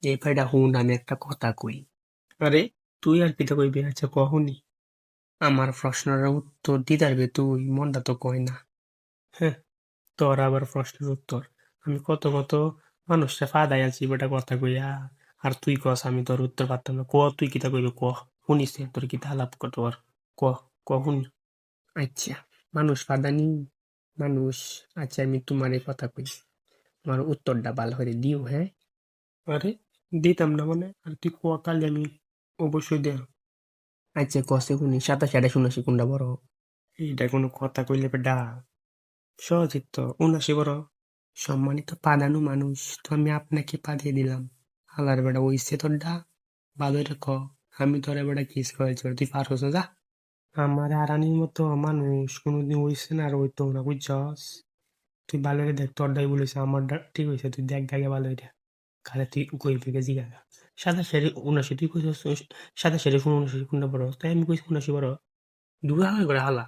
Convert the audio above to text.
এই ভাইটা হুন আমি একটা কথা কই। আরে তুই আর কিতা কইবি? আচ্ছা কহুনি আমার প্রশ্নের উত্তর দিতে পারবে তুই? মনটা তো কয় না। হ্যাঁ, তোর আবার প্রশ্নের উত্তর। আমি কত কত মানুষটা ফাদাই আছি বেটা কথা কইয়া, আর তুই কস আমি তোর উত্তর পারতাম না। ক তুই কিতা কইবি ক, শুনিস তোর কিতা আলাপ কর তোর, ক ক শুনি। আচ্ছা, মানুষ ফাদানি মানুষ। আচ্ছা আমি তোমার এই কথা কই, আমার উত্তরটা ভালো করে দিও, হ্যাঁ? আরে দিতাম না মানে? আর তুই ক কালে আমি অবশ্যই দেব। আচ্ছা কসে শুনি, 27 আর 79 কোনটা বড়? এইটা কোনো কথা কইলে বেটা? সহজই তো, 79 বড়। সম্মানিত পাদানু মানুষ, তো আমি আপনাকে পাঠিয়ে দিলাম। হালার বেটা ওইসে তোরটা ভালো রেখো। আমি তোর বেটা কিস করেছি, তুই পার হস না যা। আমার আরানির মতো মানুষ কোনোদিন হইছে না আর হইতো না, বুঝছস? তুই ভালো করে দেখ, তোরটাই বলেছে আমারটা ঠিক হয়েছে, তুই দেখ গাগে ভালো এটা। খালে তুই কই থেকে জিগা। 27 আর 79 তুই কইছস, 27 আর 79 কোনটা বড়? তাই আমি কইছি 79 বড়। দুগা হয় করে হালা।